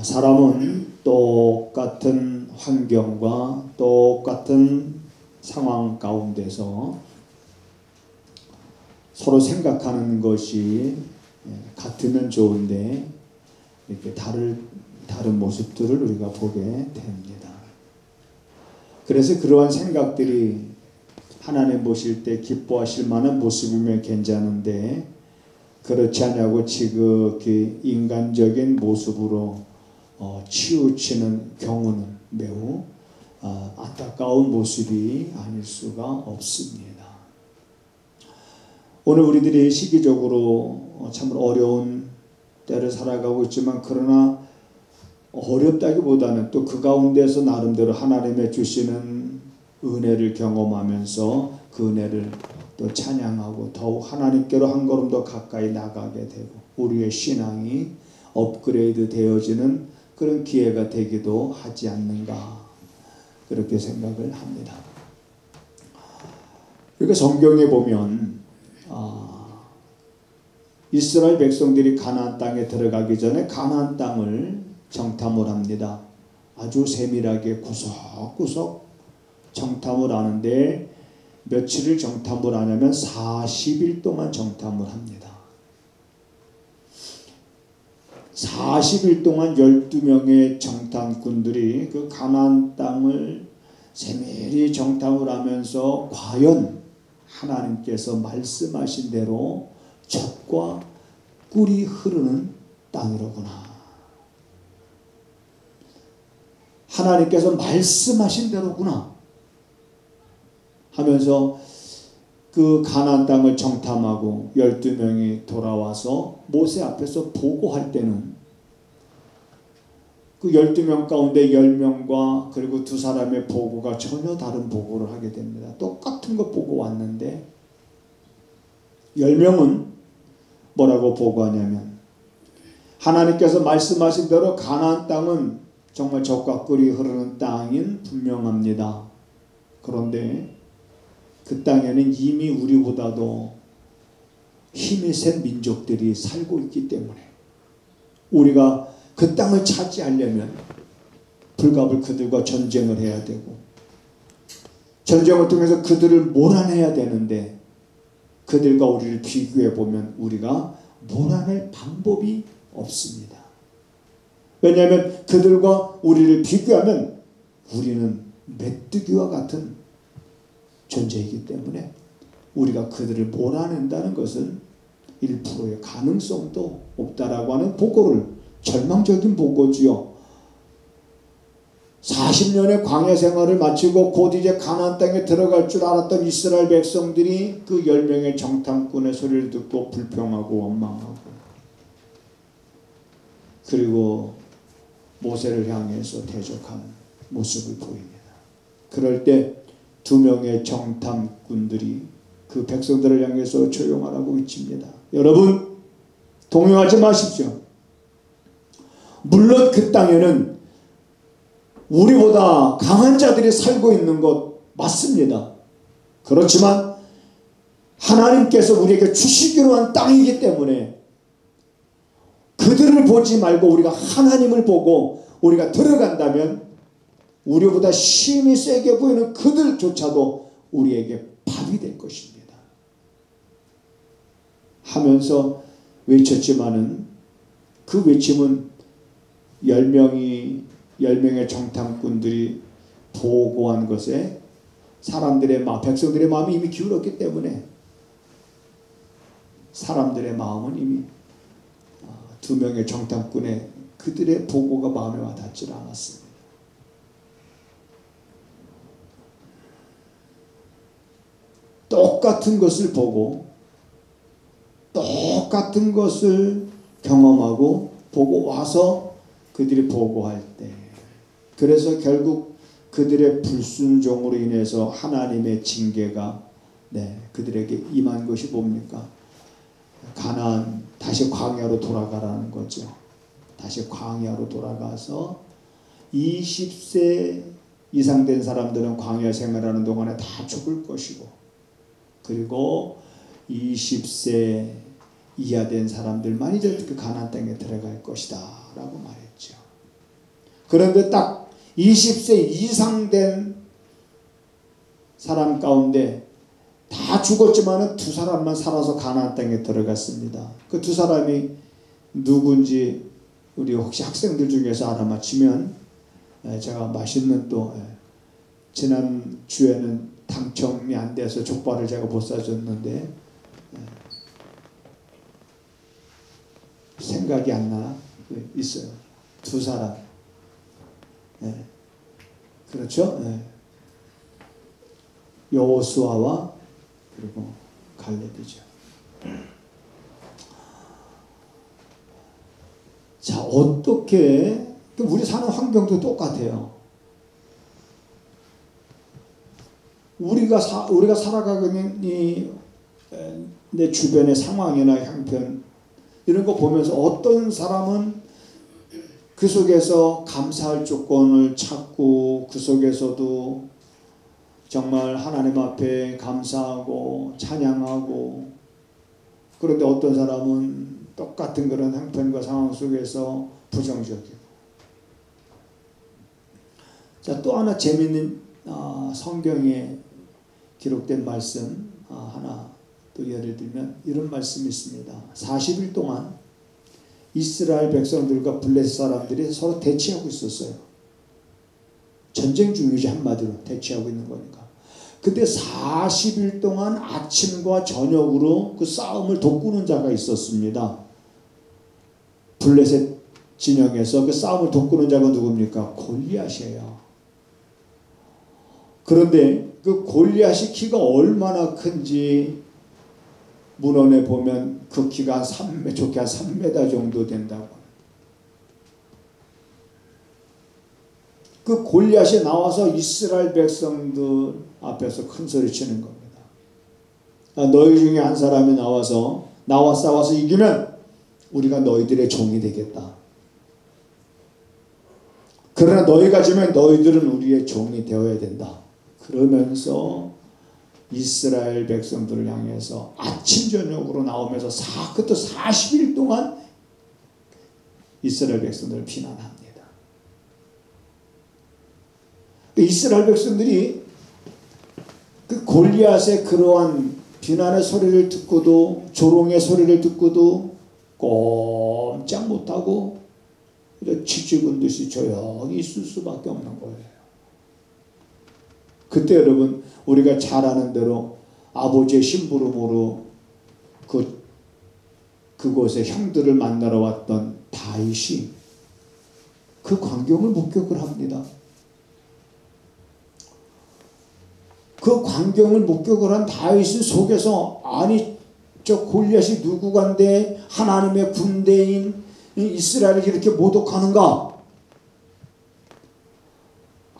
사람은 똑같은 환경과 똑같은 상황 가운데서 서로 생각하는 것이 같으면 좋은데 이렇게 다른 모습들을 우리가 보게 됩니다. 그래서 그러한 생각들이 하나님 보실 때 기뻐하실 만한 모습이면 괜찮은데 그렇지 않냐고 지극히 인간적인 모습으로 치우치는 경우는 매우 안타까운 모습이 아닐 수가 없습니다. 오늘 우리들이 시기적으로 참 어려운 때를 살아가고 있지만 그러나 어렵다기보다는 또 그 가운데서 나름대로 하나님의 주시는 은혜를 경험하면서 그 은혜를 또 찬양하고 더욱 하나님께로 한 걸음 더 가까이 나가게 되고 우리의 신앙이 업그레이드 되어지는 그런 기회가 되기도 하지 않는가 그렇게 생각을 합니다. 그러니까 성경에 보면 이스라엘 백성들이 가나안 땅에 들어가기 전에 가나안 땅을 정탐을 합니다. 아주 세밀하게 구석구석 정탐을 하는데 며칠을 정탐을 하냐면 40일 동안 정탐을 합니다. 40일 동안 12명의 정탐꾼들이 그 가나안 땅을 세밀히 정탐을 하면서 과연 하나님께서 말씀하신 대로 젖과 꿀이 흐르는 땅이로구나. 하나님께서 말씀하신 대로구나 하면서 그 가나안 땅을 정탐하고 12명이 돌아와서 모세 앞에서 보고할 때는 그 12명 가운데 10명과 그리고 두 사람의 보고가 전혀 다른 보고를 하게 됩니다. 똑같은 거 보고 왔는데 10명은 뭐라고 보고하냐면 하나님께서 말씀하신 대로 가나안 땅은 정말 젖과 꿀이 흐르는 땅인 분명합니다. 그런데 그 땅에는 이미 우리보다도 힘이 센 민족들이 살고 있기 때문에 우리가 그 땅을 차지하려면 불갑을 그들과 전쟁을 해야 되고 전쟁을 통해서 그들을 몰아내야 되는데 그들과 우리를 비교해 보면 우리가 몰아낼 방법이 없습니다. 왜냐하면 그들과 우리를 비교하면 우리는 메뚜기와 같은 존재이기 때문에 우리가 그들을 몰아낸다는 것은 1%의 가능성도 없다라고 하는 보고를 절망적인 보고지요. 40년의 광야 생활을 마치고 곧 이제 가나안 땅에 들어갈 줄 알았던 이스라엘 백성들이 그 10명의 정탐꾼의 소리를 듣고 불평하고 원망하고 그리고 모세를 향해서 대적하는 모습을 보입니다. 그럴 때 2명의 정탐꾼들이 그 백성들을 향해서 조용하라고 외칩니다. 여러분 동요하지 마십시오. 물론 그 땅에는 우리보다 강한 자들이 살고 있는 것 맞습니다. 그렇지만 하나님께서 우리에게 주시기로 한 땅이기 때문에 그들을 보지 말고 우리가 하나님을 보고 우리가 들어간다면 우리보다 힘이 세게 보이는 그들조차도 우리에게 밥이 될 것입니다. 하면서 외쳤지만은 그 외침은 10명의 정탐꾼들이 보고한 것에 사람들의 마음, 백성들의 마음이 이미 기울었기 때문에 사람들의 마음은 이미 2명의 정탐꾼의 그들의 보고가 마음에 와닿지 않았습니다. 똑같은 것을 보고 똑같은 것을 경험하고 보고 와서 그들이 보고할 때 그래서 결국 그들의 불순종으로 인해서 하나님의 징계가 그들에게 임한 것이 뭡니까? 가나안 다시 광야로 돌아가라는 거죠. 다시 광야로 돌아가서 20세 이상 된 사람들은 광야 생활하는 동안에 다 죽을 것이고 그리고 20세 이하 된 사람들만 이제 그 가나안 땅에 들어갈 것이다 라고 말했죠. 그런데 딱 20세 이상 된 사람 가운데 다 죽었지만은 두 사람만 살아서 가나안 땅에 들어갔습니다. 그 두 사람이 누군지 우리 혹시 학생들 중에서 알아맞히면 제가 맛있는 또 지난 주에는 당첨이 안 돼서 족발을 제가 못 사줬는데 생각이 안 나 있어요. 두 사람. 그렇죠? 여호수아와 그리고 갈렙이죠. 자, 어떻게 우리 사는 환경도 똑같아요. 우리가 살아가고 있는 내 주변의 상황이나 형편 이런 거 보면서 어떤 사람은 그 속에서 감사할 조건을 찾고 그 속에서도 정말 하나님 앞에 감사하고 찬양하고, 그런데 어떤 사람은 똑같은 그런 형편과 상황 속에서 부정적이고. 자, 또 하나 재미있는 성경에 기록된 말씀 하나 또 예를 들면 이런 말씀이 있습니다. 40일 동안 이스라엘 백성들과 블레셋 사람들이 서로 대치하고 있었어요. 전쟁 중이지, 한마디로 대치하고 있는 거니까. 근데 40일 동안 아침과 저녁으로 그 싸움을 돋구는 자가 있었습니다. 블레셋 진영에서 그 싸움을 돋구는 자가 누굽니까? 골리앗이에요. 그런데 그 골리앗이 키가 얼마나 큰지 문헌에 보면 그 키가 좋게 한 3m 정도 된다고. 그 골리앗이 나와서 이스라엘 백성들 앞에서 큰 소리 치는 겁니다. 너희 중에 한 사람이 나와서 나와 싸워서 이기면 우리가 너희들의 종이 되겠다. 그러나 너희가 지면 너희들은 우리의 종이 되어야 된다. 그러면서 이스라엘 백성들을 향해서 아침 저녁으로 나오면서 그것도 40일 동안 이스라엘 백성들을 비난합니다. 이스라엘 백성들이 그 골리앗의 그러한 비난의 소리를 듣고도, 조롱의 소리를 듣고도 꼼짝 못하고 치죽은 듯이 조용히 있을 수밖에 없는 거예요. 그때 여러분, 우리가 잘 아는 대로 아버지의 심부름으로 그곳에 형들을 만나러 왔던 다윗이 그 광경을 목격을 합니다. 그 광경을 목격을 한 다윗 속에서, 아니 저 골리앗이 누구간데 하나님의 군대인 이스라엘을 이렇게 모독하는가?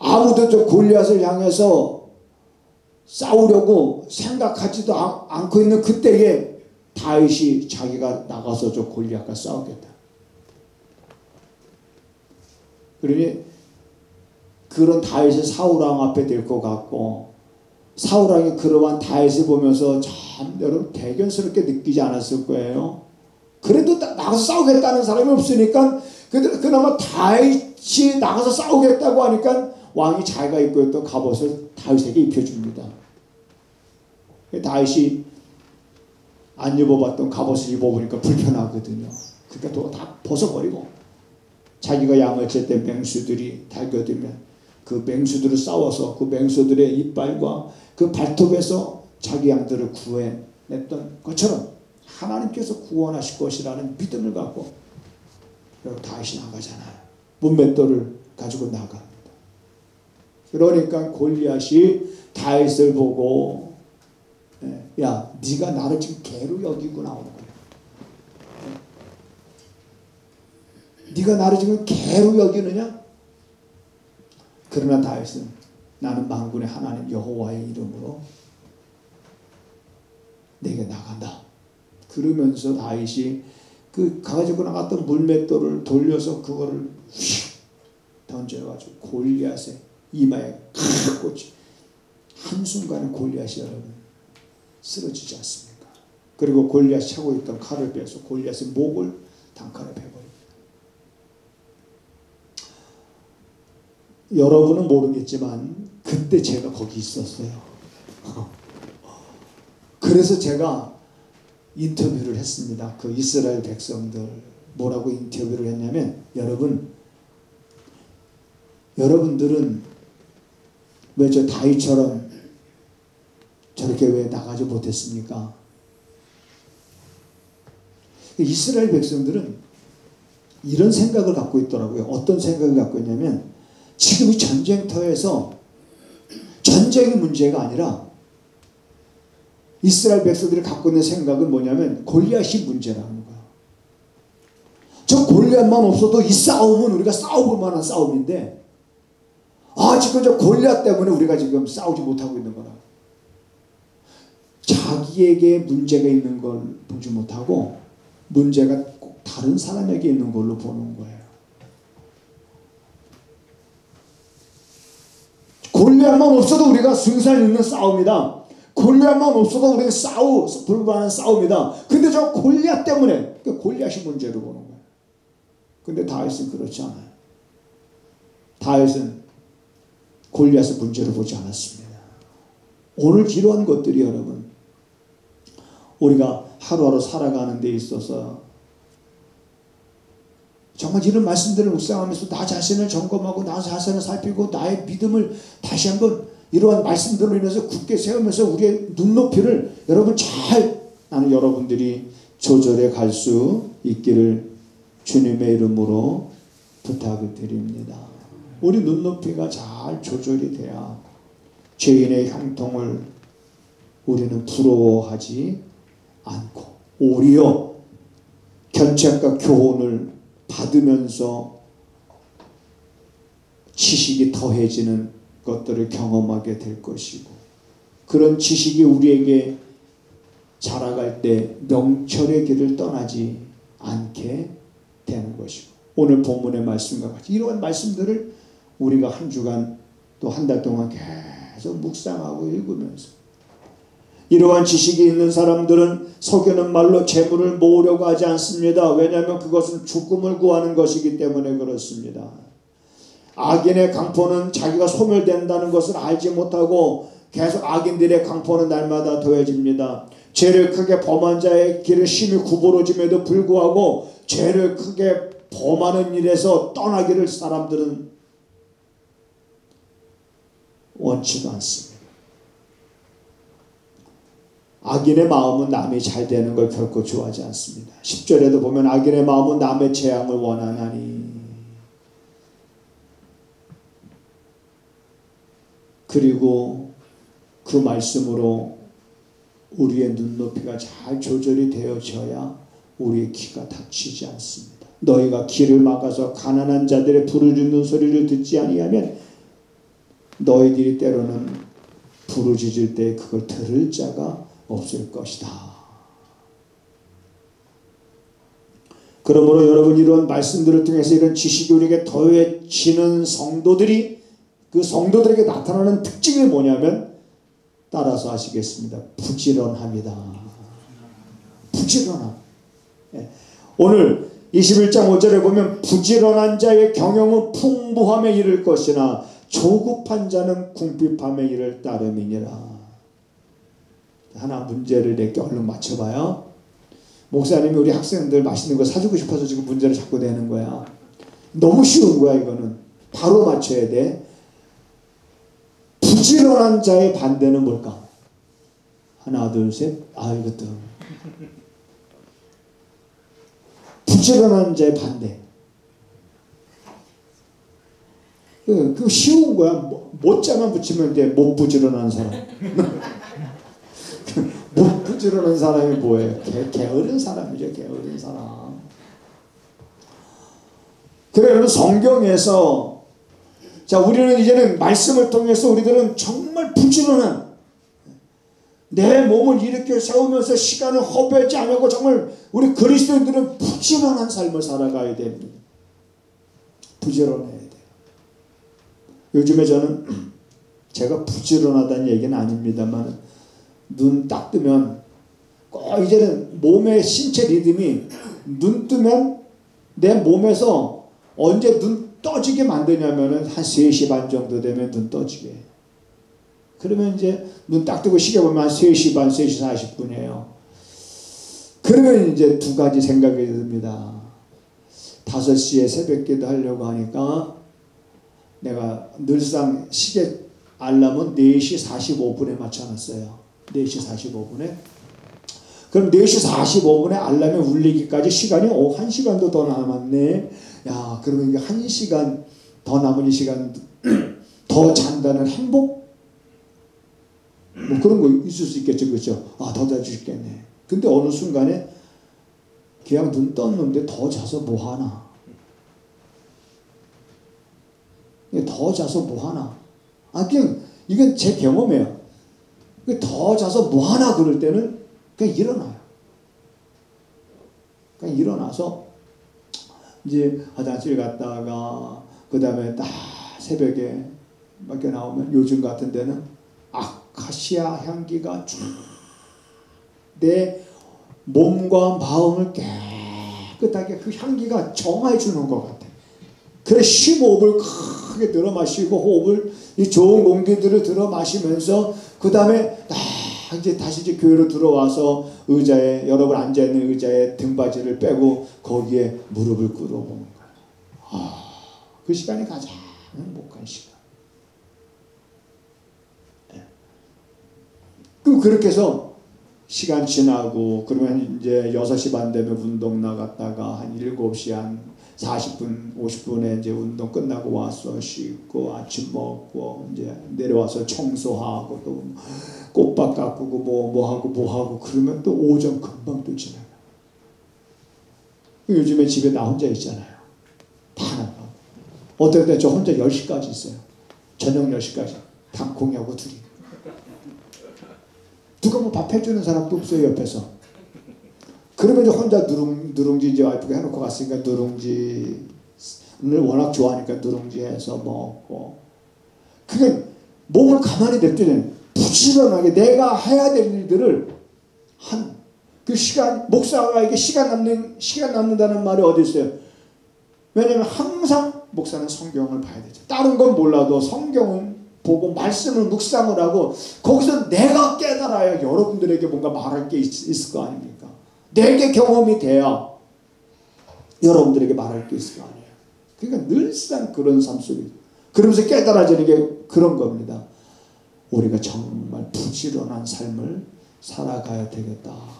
아무도 저 골리앗을 향해서 싸우려고 생각하지도 않고 있는 그때에 다윗이 자기가 나가서 저 골리앗과 싸우겠다. 그러니 그런 다윗을 사울왕 앞에 데리고 갔고, 사울왕이 그러한 다윗을 보면서 참 여러분 대견스럽게 느끼지 않았을 거예요. 그래도 나가서 싸우겠다는 사람이 없으니까 그나마 다윗이 나가서 싸우겠다고 하니까 왕이 자기가 입고 있던 갑옷을 다윗에게 입혀줍니다. 다윗이 안 입어봤던 갑옷을 입어보니까 불편하거든요. 그러니까 또 다 벗어버리고 자기가 양을 칠 때 맹수들이 달겨들면 그 맹수들을 싸워서 그 맹수들의 이빨과 그 발톱에서 자기 양들을 구해냈던 것처럼 하나님께서 구원하실 것이라는 믿음을 갖고 다윗이 나가잖아요. 문맷돌을 가지고 나갑니다. 그러니까 골리앗이 다윗을 보고 야, 네가 나를 지금 개로 여기고 나오는 거야. 네가 나를 지금 개로 여기느냐? 그러나 다윗은 나는 만군의 하나님 여호와의 이름으로 내게 나간다. 그러면서 다윗이 그 가지고 나갔던 물맷돌을 돌려서 그거를 휙 던져가지고 골리앗의 이마에 칵 꽂히, 한순간에 골리앗이 여러분 쓰러지지 않습니까? 그리고 골리앗이 차고 있던 칼을 빼서 골리앗의 목을 단칼에 베버립니다. 여러분은 모르겠지만 그때 제가 거기 있었어요. 그래서 제가 인터뷰를 했습니다. 그 이스라엘 백성들 뭐라고 인터뷰를 했냐면, 여러분들은 왜 저 다윗처럼 저렇게 왜 나가지 못했습니까? 이스라엘 백성들은 이런 생각을 갖고 있더라고요. 어떤 생각을 갖고 있냐면, 지금 이 전쟁터에서 전쟁이 문제가 아니라 이스라엘 백성들이 갖고 있는 생각은 뭐냐면 골리앗이 문제라는 거야. 저 골리앗만 없어도 이 싸움은 우리가 싸워볼 만한 싸움인데, 지금 저 골리앗 때문에 우리가 지금 싸우지 못하고 있는 거라. 자기에게 문제가 있는 걸 보지 못하고 문제가 꼭 다른 사람에게 있는 걸로 보는 거예요. 골리앗만 없어도 우리가 승산 있는 싸움이다. 골리앗만 없어도 우리가 불만한 싸움이다. 근데 저 골리앗 때문에, 골리앗이 문제로 보는 거예요. 근데 다윗은 그렇지 않아요. 다윗은 골리앗을 문제로 보지 않았습니다. 오늘 이러한 것들이 여러분, 우리가 하루하루 살아가는 데 있어서 정말 이런 말씀들을 묵상하면서 나 자신을 점검하고 나 자신을 살피고 나의 믿음을 다시 한번 이러한 말씀들로 인해서 굳게 세우면서 우리의 눈높이를 나는 여러분들이 조절해 갈 수 있기를 주님의 이름으로 부탁을 드립니다. 우리 눈높이가 잘 조절이 돼야 죄인의 형통을 우리는 부러워하지 않고 오히려 견책과 교훈을 받으면서 지식이 더해지는 것들을 경험하게 될 것이고, 그런 지식이 우리에게 자라갈 때 명철의 길을 떠나지 않게 되는 것이고, 오늘 본문의 말씀과 같이 이러한 말씀들을 우리가 한 주간 또 한 달 동안 계속 묵상하고 읽으면서, 이러한 지식이 있는 사람들은 속이는 말로 재물을 모으려고 하지 않습니다. 왜냐하면 그것은 죽음을 구하는 것이기 때문에 그렇습니다. 악인의 강포는 자기가 소멸된다는 것을 알지 못하고 계속 악인들의 강포는 날마다 더해집니다. 죄를 크게 범한 자의 길을 심히 구부러짐에도 불구하고 죄를 크게 범하는 일에서 떠나기를 사람들은 원치도 않습니다. 악인의 마음은 남이 잘 되는 걸 결코 좋아하지 않습니다. 10절에도 보면 악인의 마음은 남의 재앙을 원하나니, 그리고 그 말씀으로 우리의 눈높이가 잘 조절이 되어져야 우리의 귀가 닫히지 않습니다. 너희가 길을 막아서 가난한 자들의 부르짖는 소리를 듣지 아니하면 너희들이 때로는 부르짖을 때 그걸 들을 자가 없을 것이다. 그러므로 여러분, 이런 말씀들을 통해서 이런 지식이 우리에게 더해지는 성도들이, 그 성도들에게 나타나는 특징이 뭐냐면, 따라서 아시겠습니다. 부지런함이다. 부지런함. 오늘 21장 5절에 보면 부지런한 자의 경영은 풍부함에 이를 것이나 조급한 자는 궁핍함에 이를 따름이니라. 하나 문제를 낼게. 얼른 맞춰봐요. 목사님이 우리 학생들 맛있는 거 사주고 싶어서 지금 문제를 자꾸 내는 거야. 너무 쉬운 거야. 이거는 바로 맞춰야 돼. 부지런한 자의 반대는 뭘까? 하나 둘 셋. 이것도 부지런한 자의 반대. 그거 쉬운 거야. 못자만 붙이면 돼. 못 부지런한 사람. 못 부지런한 사람이 뭐예요? 게으른 사람이죠. 게으른 사람. 그래, 여러분, 성경에서 우리는 이제는 말씀을 통해서 우리들은 정말 부지런한, 내 몸을 일으켜 세우면서 시간을 허비하지 않고 정말 우리 그리스도인들은 부지런한 삶을 살아가야 됩니다. 부지런해야 돼요. 요즘에 저는 제가 부지런하다는 얘기는 아닙니다만, 눈 딱 뜨면 꼭 이제는 몸의 신체 리듬이 눈 뜨면 내 몸에서 언제 눈 떠지게 만드냐면은 한 3시 반 정도 되면 눈 떠지게. 그러면 이제 눈 딱 뜨고 시계 보면 한 3시 반, 3시 40분이에요. 그러면 이제 두 가지 생각이 듭니다. 5시에 새벽기도 하려고 하니까 내가 늘상 시계 알람은 4시 45분에 맞춰놨어요. 4시 45분에. 그럼 4시 45분에 알람이 울리기까지 시간이 1시간도 더 남았네. 야, 그러면 이게 1시간 더 남은 이 시간 더 잔다는 행복? 뭐 그런 거 있을 수 있겠죠. 그렇죠? 아, 더 잘 수 있겠네. 근데 어느 순간에 그냥 눈 떴는데 더 자서 뭐하나? 더 자서 뭐하나? 아, 그냥 이건 제 경험이에요. 더 자서 뭐하나 그럴 때는 그냥 일어나요. 그냥 일어나서 이제 화장실 갔다가 그 다음에 딱 새벽에 밖에 나오면 요즘 같은 데는 아카시아 향기가 쫙 내 몸과 마음을 깨끗하게 그 향기가 정화해 주는 것 같아. 그래 15호흡을 크게 들어 마시고 호흡을 이 좋은 공기들을 들어 마시면서 그 다음에 이제 다시 이제 교회로 들어와서 의자에 여러분 앉아 있는 의자에 등받이를 빼고 거기에 무릎을 꿇어보는 거예요. 그 시간이 가장 행복한 시간. 그럼 그렇게 해서 시간 지나고 그러면 이제 6시 반 되면 운동 나갔다가 한 7시 한 40분 50분에 이제 운동 끝나고 와서 씻고 아침 먹고 이제 내려와서 청소하고 또 꽃밭 가꾸고 뭐 하고 그러면 또 오전 금방 또 지나요. 요즘에 집에 나 혼자 있잖아요. 다 나가고 어떨 때 저 혼자 10시까지 있어요. 저녁 10시까지 방콩이하고 둘이. 누가 뭐 밥 해주는 사람도 없어요 옆에서. 그러면 이제 혼자 누룽지 이제 와이프가 해놓고 갔으니까 누룽지를 워낙 좋아하니까 누룽지 해서 먹고. 그게 몸을 가만히 냅두면 부지런하게 내가 해야 될 일들을 한 그 시간, 목사가 이게 시간 남는다는 말이 어디 있어요? 왜냐면 항상 목사는 성경을 봐야 되죠. 다른 건 몰라도 성경은 보고 말씀을 묵상을 하고 거기서 내가 깨달아야 여러분들에게 뭔가 말할 게 있을 거 아닙니까? 내게 경험이 돼야 여러분들에게 말할 게 있을 거 아니에요. 그러니까 늘상 그런 삶 속에 그러면서 깨달아지는 게 그런 겁니다. 우리가 정말 부지런한 삶을 살아가야 되겠다.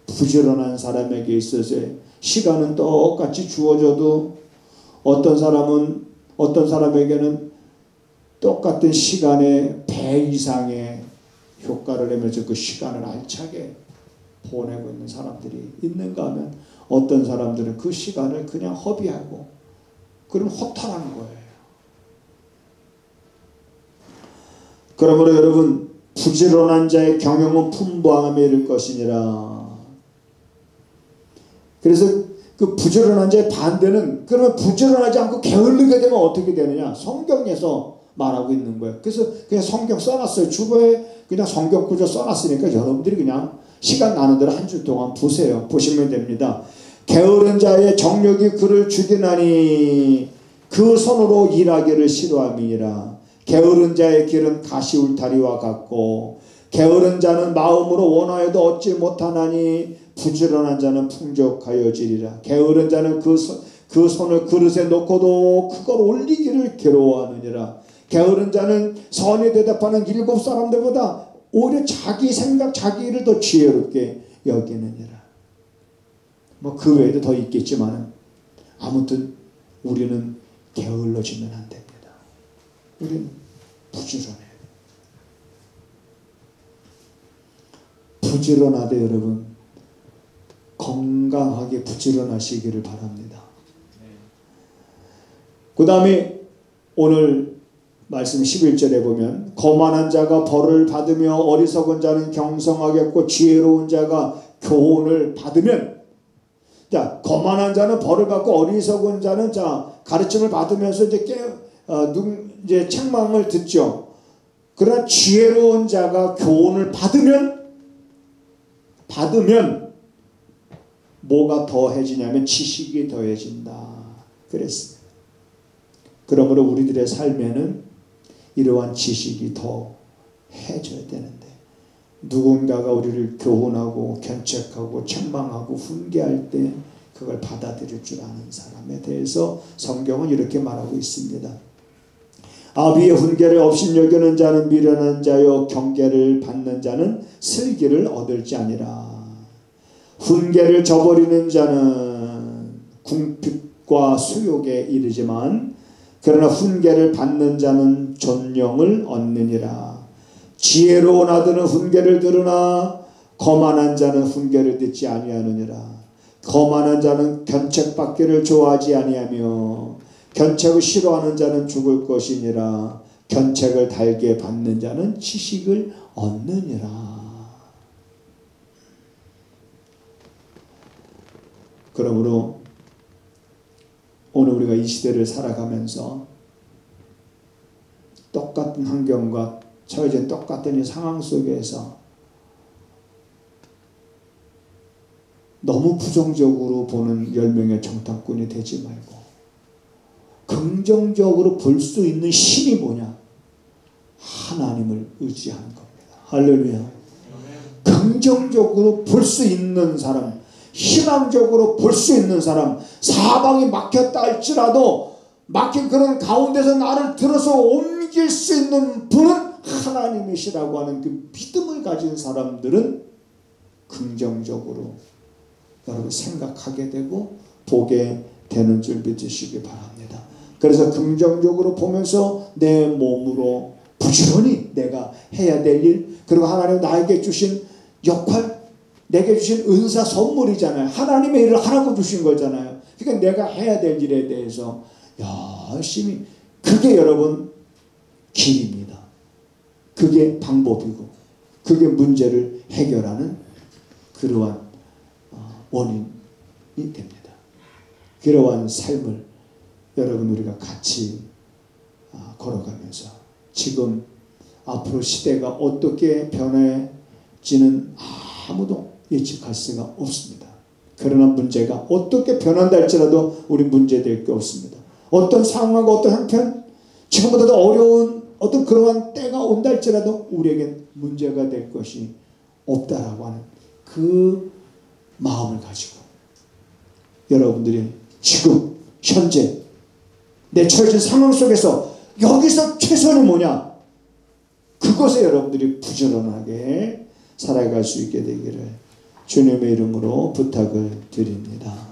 부지런한 사람에게 있어서 시간은 똑같이 주어져도 어떤 사람에게는 똑같은 시간의 배 이상의 효과를 내면서 그 시간을 알차게 보내고 있는 사람들이 있는가 하면 어떤 사람들은 그 시간을 그냥 허비하고 그럼 허탈한 거예요. 그러므로 여러분 부지런한 자의 경영은 풍부함에 이를 것이니라. 그래서 그 부지런한 자의 반대는 그러면 부지런하지 않고 게을르게 되면 어떻게 되느냐. 성경에서 말하고 있는 거예요. 그래서 그냥 성경 써놨어요. 주보에 그냥 성경 구절 써놨으니까 여러분들이 그냥 시간 나는 대로 한 주 동안 보세요. 보시면 됩니다. 게으른 자의 정욕이 그를 죽이나니 그 손으로 일하기를 싫어함이니라. 게으른 자의 길은 가시 울타리와 같고 게으른 자는 마음으로 원하여도 얻지 못하나니 부지런한 자는 풍족하여지리라. 게으른 자는 그 손을 그릇에 놓고도 그걸 올리기를 괴로워하느니라. 게으른 자는 선에 대답하는 7 사람들보다 오히려 자기 생각 자기 일을 더 지혜롭게 여기느니라. 뭐 그 외에도 더 있겠지만 아무튼 우리는 게을러지면 안 됩니다. 우리는 부지런해야 돼요. 부지런하되 여러분 건강하게 부지런하시기를 바랍니다. 그 다음에 오늘 말씀 11절에 보면 거만한 자가 벌을 받으며 어리석은 자는 경성하겠고 지혜로운 자가 교훈을 받으면, 자 거만한 자는 벌을 받고 어리석은 자는 자 가르침을 받으면서 이제 책망을 듣죠. 그러나 지혜로운 자가 교훈을 받으면 뭐가 더해지냐면 지식이 더해진다. 그랬습니다. 그러므로 우리들의 삶에는 이러한 지식이 더 해줘야 되는데, 누군가가 우리를 교훈하고 견책하고 책망하고 훈계할 때 그걸 받아들일 줄 아는 사람에 대해서 성경은 이렇게 말하고 있습니다. 아비의 훈계를 업신여기는 자는 미련한 자요, 경계를 받는 자는 슬기를 얻을지 아니라. 훈계를 저버리는 자는 궁핍과 수욕에 이르지만 그러나 훈계를 받는 자는 존령을 얻느니라. 지혜로운 아들은 훈계를 들으나 거만한 자는 훈계를 듣지 아니하느니라. 거만한 자는 견책받기를 좋아하지 아니하며 견책을 싫어하는 자는 죽을 것이니라. 견책을 달게 받는 자는 지식을 얻느니라. 그러므로 오늘 우리가 이 시대를 살아가면서 똑같은 환경과 처해진 똑같은 이 상황 속에서 너무 부정적으로 보는 10명의 정탐꾼이 되지 말고 긍정적으로 볼 수 있는 신이 뭐냐? 하나님을 의지하는 겁니다. 할렐루야. 긍정적으로 볼 수 있는 사람, 희망적으로 볼 수 있는 사람, 사방이 막혔다 할지라도 막힌 그런 가운데서 나를 들어서 옮길 수 있는 분은 하나님이시라고 하는 그 믿음을 가진 사람들은 긍정적으로 여러분 생각하게 되고 보게 되는 줄 믿으시기 바랍니다. 그래서 긍정적으로 보면서 내 몸으로 부지런히 내가 해야 될 일, 그리고 하나님 나에게 주신 역할, 내게 주신 은사 선물이잖아요. 하나님의 일을 하라고 주신 거잖아요. 그러니까 내가 해야 될 일에 대해서 열심히, 그게 여러분 길입니다. 그게 방법이고 그게 문제를 해결하는 그러한 원인이 됩니다. 그러한 삶을 여러분 우리가 같이 걸어가면서 지금 앞으로 시대가 어떻게 변해지는 아무도 예측할 수가 없습니다. 그러나 문제가 어떻게 변한다 할지라도 우리 문제될 게 없습니다. 어떤 상황과 어떤 한편 지금보다 더 어려운 어떤 그러한 때가 온다 할지라도 우리에겐 문제가 될 것이 없다라고 하는 그 마음을 가지고 여러분들이 지금 현재 내 처해진 상황 속에서 여기서 최선이 뭐냐? 그것에 여러분들이 부지런하게 살아갈 수 있게 되기를 주님의 이름으로 부탁을 드립니다.